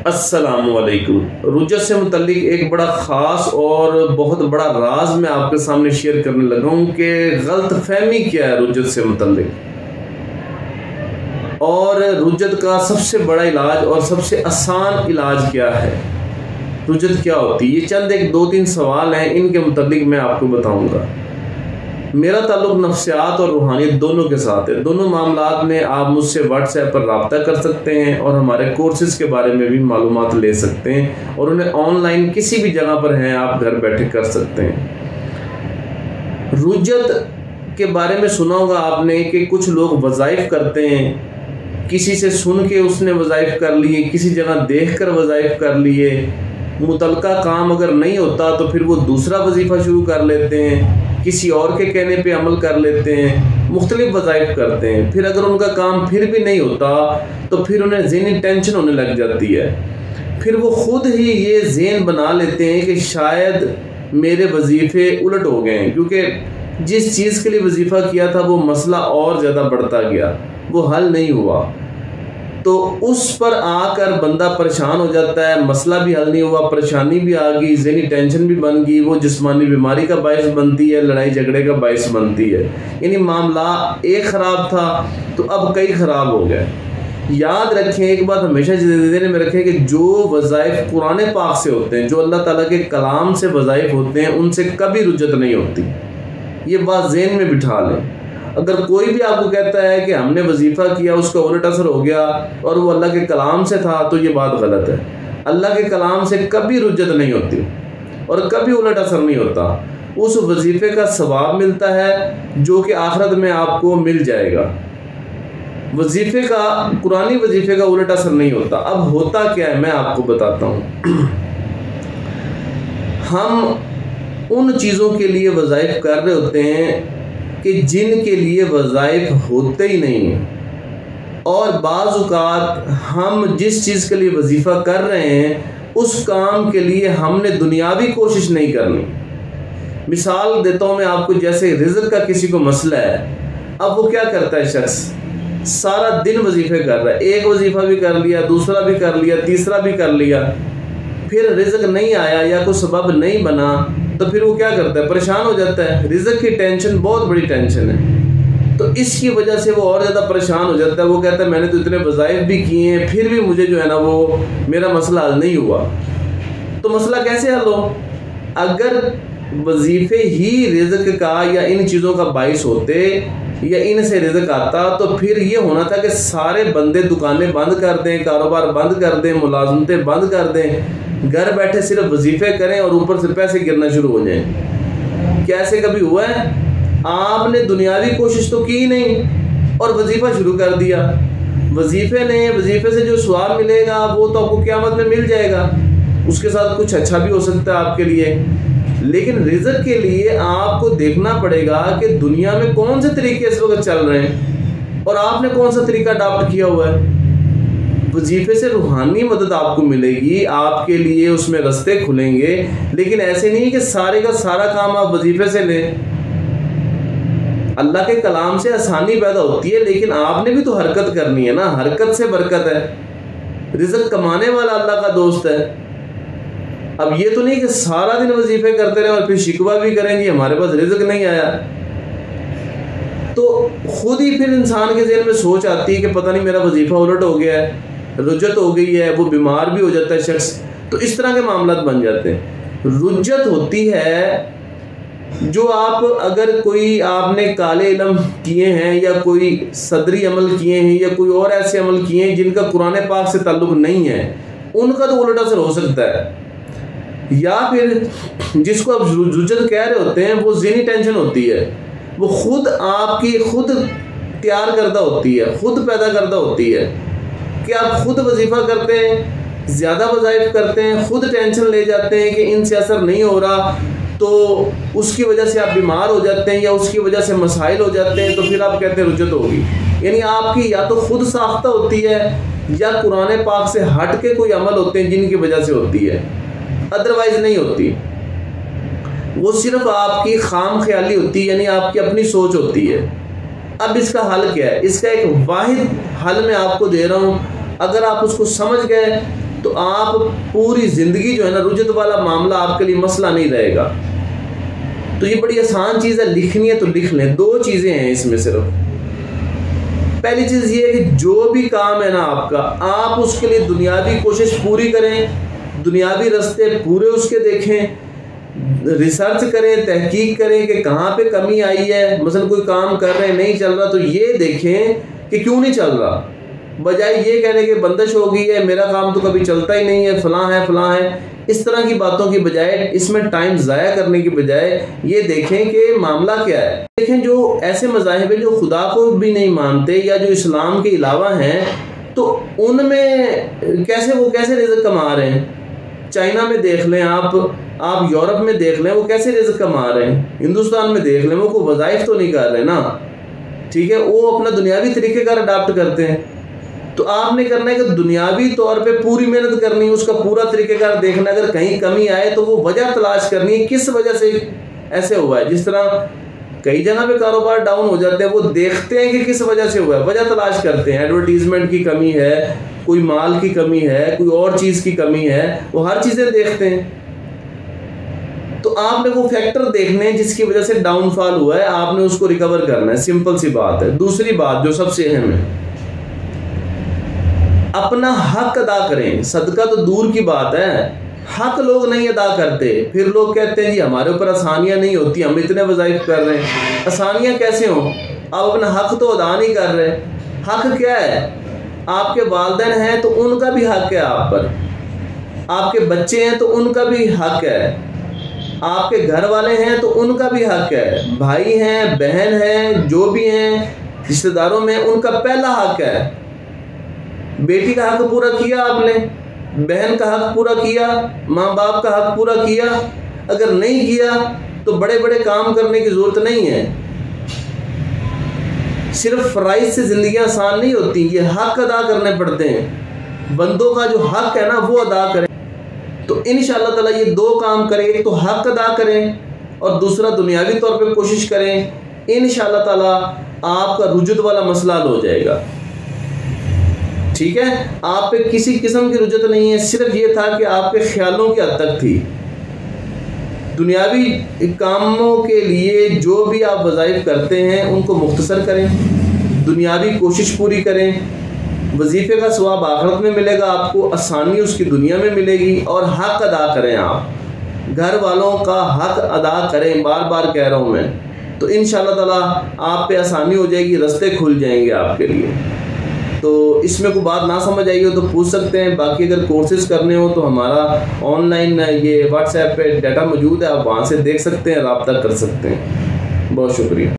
अस्सलामुअलैकुम। रुजत से मुतल्लिक एक बड़ा ख़ास और बहुत बड़ा राज मैं आपके सामने शेयर करने लगा हूँ कि गलत फहमी क्या है रुजत से मुतल्लिक, और रुजत का सबसे बड़ा इलाज और सबसे आसान इलाज क्या है, रुजत क्या होती है। ये चंद एक दो तीन सवाल हैं, इनके मुतल्लिक मैं आपको बताऊँगा। मेरा ताल्लुक़ नफ्सियात और रूहानियत दोनों के साथ है। दोनों मामलात में आप मुझसे व्हाट्सएप पर रब्ता कर सकते हैं और हमारे कोर्सेज़ के बारे में भी मालूमात ले सकते हैं, और उन्हें ऑनलाइन किसी भी जगह पर हैं आप घर बैठे कर सकते हैं। रुजत के बारे में सुना होगा आपने कि कुछ लोग वज़ाइफ करते हैं, किसी से सुन के उसने वज़ाइफ कर लिए, किसी जगह देख कर वज़ाइफ कर लिए। मुतलका काम अगर नहीं होता तो फिर वो दूसरा वजीफ़ा शुरू कर लेते हैं, किसी और के कहने पे अमल कर लेते हैं, मुख्तलिफ वज़ाइफ करते हैं। फिर अगर उनका काम फिर भी नहीं होता तो फिर उन्हें ज़हनी टेंशन होने लग जाती है। फिर वो ख़ुद ही ये ज़हन बना लेते हैं कि शायद मेरे वजीफ़े उलट हो गए हैं, क्योंकि जिस चीज़ के लिए वजीफ़ा किया था वो मसला और ज़्यादा बढ़ता गया, वो हल नहीं हुआ। तो उस पर आकर बंदा परेशान हो जाता है, मसला भी हल नहीं हुआ, परेशानी भी आ गई, ज़हनी टेंशन भी बन गई, वो जिस्मानी बीमारी का बायस बनती है, लड़ाई झगड़े का बायस बनती है। यानी मामला एक ख़राब था तो अब कई ख़राब हो गए। याद रखें, एक बात हमेशा ज़हन में रखें कि जो वज़ाइफ कुरान पाक से होते हैं, जो अल्लाह ताला के कलाम से वज़ाइफ होते हैं, उनसे कभी रुजत नहीं होती। ये बात ज़हन में बिठा लें। अगर कोई भी आपको कहता है कि हमने वजीफ़ा किया उसका उलट असर हो गया और वो अल्लाह के कलाम से था, तो ये बात गलत है। अल्लाह के कलाम से कभी रुजत नहीं होती और कभी उलट असर नहीं होता। उस वजीफ़े का सवाब मिलता है जो कि आखिरत में आपको मिल जाएगा। वजीफ़े का, कुरानी वजीफ़े का उलट असर नहीं होता। अब होता क्या है मैं आपको बताता हूँ। हम उन चीज़ों के लिए वज़ाइफ कर रहे होते हैं कि जिनके लिए वज़ाइफ होते ही नहीं हैं, और बाज़ औक़ात हम जिस चीज़ के लिए वजीफ़ा कर रहे हैं उस काम के लिए हमने दुनियावी कोशिश नहीं करनी। मिसाल देता हूँ मैं आपको, जैसे रिज़्क़ का किसी को मसला है। अब वो क्या करता है, शख्स सारा दिन वजीफ़े कर रहा है, एक वजीफ़ा भी कर लिया, दूसरा भी कर लिया, तीसरा भी कर लिया, फिर रिज़्क़ नहीं आया या कोई सबब नहीं बना तो फिर वो क्या करता है, परेशान हो जाता है। रिज़्क़ की टेंशन बहुत बड़ी टेंशन है, तो इसकी वजह से वो और ज़्यादा परेशान हो जाता है। वो कहता है मैंने तो इतने वज़ाइफ भी किए हैं, फिर भी मुझे जो है ना वो मेरा मसला हल नहीं हुआ। तो मसला कैसे हल हो? अगर वजीफ़े ही रिज़्क़ का या इन चीज़ों का बाइस होते या इनसे रिज़्क़ आता तो फिर ये होना था कि सारे बंदे दुकानें बंद कर दें, कारोबार बंद कर दें, मुलाजमतें बंद कर दें, घर बैठे सिर्फ वजीफ़े करें और ऊपर से पैसे गिरना शुरू हो जाएं। क्या ऐसे कभी हुआ है? आपने दुनियावी कोशिश तो की नहीं और वजीफ़ा शुरू कर दिया। वजीफ़े से जो सवाब मिलेगा वो तो आपको क़यामत में मिल जाएगा, उसके साथ कुछ अच्छा भी हो सकता है आपके लिए। लेकिन रिज़्क़ के लिए आपको देखना पड़ेगा कि दुनिया में कौन से तरीके इस वक्त चल रहे हैं और आपने कौन सा तरीका अडॉप्ट किया हुआ है। वजीफ़े से रूहानी मदद आपको मिलेगी, आपके लिए उसमें रास्ते खुलेंगे, लेकिन ऐसे नहीं कि सारे का सारा काम आप वजीफ़े से लें। अल्लाह के कलाम से आसानी पैदा होती है, लेकिन आपने भी तो हरकत करनी है ना, हरकत से बरकत है। रिज़्क़ कमाने वाला अल्लाह का दोस्त है। अब ये तो नहीं कि सारा दिन वजीफ़े करते रहे और फिर शिकवा भी करेंगे हमारे पास रिज़्क़ नहीं आया। तो खुद ही फिर इंसान के ज़हन में सोच आती है कि पता नहीं मेरा वजीफ़ा उलट हो गया है, रुजत हो गई है, वो बीमार भी हो जाता है शख्स। तो इस तरह के मामला बन जाते हैं। रुजत होती है जो आप, अगर कोई आपने काले इल्म किए हैं या कोई सदरी अमल किए हैं या कोई और ऐसे अमल किए हैं जिनका कुरान पाक से ताल्लुक़ नहीं है, उनका तो उल्टा असर हो सकता है। या फिर जिसको आप रुजत कह रहे होते हैं वो ज़हनी टेंशन होती है, वो खुद आपकी खुद तैयार करदा होती है, खुद पैदा करदा होती है कि आप खुद वजीफ़ा करते हैं, ज़्यादा वज़ाइफ करते हैं, खुद टेंशन ले जाते हैं कि इनसे असर नहीं हो रहा, तो उसकी वजह से आप बीमार हो जाते हैं या उसकी वजह से मसाइल हो जाते हैं, तो फिर आप कहते हैं रुजत होगी। यानी आपकी या तो खुद साख्ता होती है या कुरान पाक से हट के कोई अमल होते हैं जिनकी वजह से होती है, अदरवाइज़ नहीं होती। वो सिर्फ आपकी खाम ख्याली होती है, यानी आपकी अपनी सोच होती है। अब इसका हल क्या है? इसका एक वाहिद हल मैं आपको दे रहा हूँ। अगर आप उसको समझ गए तो आप पूरी ज़िंदगी जो है ना, रुजत वाला मामला आपके लिए मसला नहीं रहेगा। तो ये बड़ी आसान चीज़ है, लिखनी है तो लिख लें। 2 चीज़ें हैं इसमें सिर्फ। पहली चीज़ ये है कि जो भी काम है ना आपका, आप उसके लिए दुनियावी कोशिश पूरी करें, दुनियावी रास्ते पूरे उसके देखें, रिसर्च करें, तहकीक करें कि कहाँ पे कमी आई है। मसलन कोई काम कर रहे हैं नहीं चल रहा, तो ये देखें कि क्यों नहीं चल रहा, बजाय ये कहने के बंदिश हो गई है, मेरा काम तो कभी चलता ही नहीं है, फलां है। इस तरह की बातों की बजाय, इसमें टाइम ज़ाया करने की बजाय ये देखें कि मामला क्या है। देखें जो ऐसे मज़ाहिब हैं जो खुदा को भी नहीं मानते या जो इस्लाम के अलावा हैं, तो उनमें कैसे रिज़्क़ कमा रहे हैं। चाइना में देख लें आप यूरोप में देख लें, वो कैसे रिज़्क़ कमा रहे हैं। हिंदुस्तान में देख लें, वो कोई वज़ाइफ तो नहीं कर रहे ना, ठीक है, वो अपना दुनियावी तरीक़ेकार अडाप्ट करते हैं। तो आपने करना है कि दुनियावी तौर पे पूरी मेहनत करनी है, उसका पूरा तरीक़ेकार देखना। अगर कहीं कमी आए तो वो वजह तलाश करनी है, किस वजह से ऐसे हुआ है। जिस तरह कई जगह पे कारोबार डाउन हो जाते हैं, वो देखते हैं कि किस वजह से हुआ है, वजह तलाश करते हैं। एडवर्टीजमेंट की कमी है, कोई माल की कमी है, कोई और चीज़ की कमी है, वो हर चीज़ें देखते हैं। तो आपने वो फैक्टर देखने हैं जिसकी वजह से डाउनफॉल हुआ है, आपने उसको रिकवर करना है। सिंपल सी बात है। दूसरी बात जो सबसे अहम है, अपना हक अदा करें। सदका तो दूर की बात है, हक लोग नहीं अदा करते। फिर लोग कहते हैं जी हमारे ऊपर आसानियां नहीं होती, हम इतने वज़ाइफ कर रहे हैं। आसानियां कैसे हों, आप अपना हक तो अदा नहीं कर रहे। हक क्या है? आपके वालिदैन हैं तो उनका भी हक है आप पर, आपके बच्चे हैं तो उनका भी हक है, आपके घर वाले हैं तो उनका भी हक है, भाई हैं, बहन हैं, जो भी हैं रिश्तेदारों में, उनका पहला हक है। बेटी का हक पूरा किया आपने, बहन का हक पूरा किया, माँ बाप का हक पूरा किया। अगर नहीं किया तो बड़े बड़े काम करने की ज़रूरत नहीं है। सिर्फ फ़राइज़ से ज़िंदगी आसान नहीं होती, ये हक अदा करने पड़ते हैं। बंदों का जो हक है ना वो अदा करें। तो इंशाअल्लाह ताला ये 2 काम करें, एक तो हक अदा करें और दूसरा दुनियावी तौर पे कोशिश करें। इंशाअल्लाह ताला आपका रुजत वाला मसला हल हो जाएगा। ठीक है, आप पे किसी किस्म की रुजत नहीं है, सिर्फ ये था कि आपके ख्यालों की हद तक थी। दुनियावी कामों के लिए जो भी आप वज़ाइफ करते हैं उनको मुख्तसर करें, दुनियावी कोशिश पूरी करें। वजीफ़े का सवाब आखिरत में मिलेगा आपको, आसानी उसकी दुनिया में मिलेगी। और हक अदा करें, आप घर वालों का हक अदा करें, बार बार कह रहा हूँ मैं। तो इंशाअल्लाह ताला आप पे आसानी हो जाएगी, रास्ते खुल जाएंगे आपके लिए। तो इसमें कोई बात ना समझ आई हो तो पूछ सकते हैं। बाकी अगर कोर्सेज़ करने हो तो हमारा ऑनलाइन ये व्हाट्सएप पे डाटा मौजूद है, आप वहाँ से देख सकते हैं, रब्ता कर सकते हैं। बहुत शुक्रिया।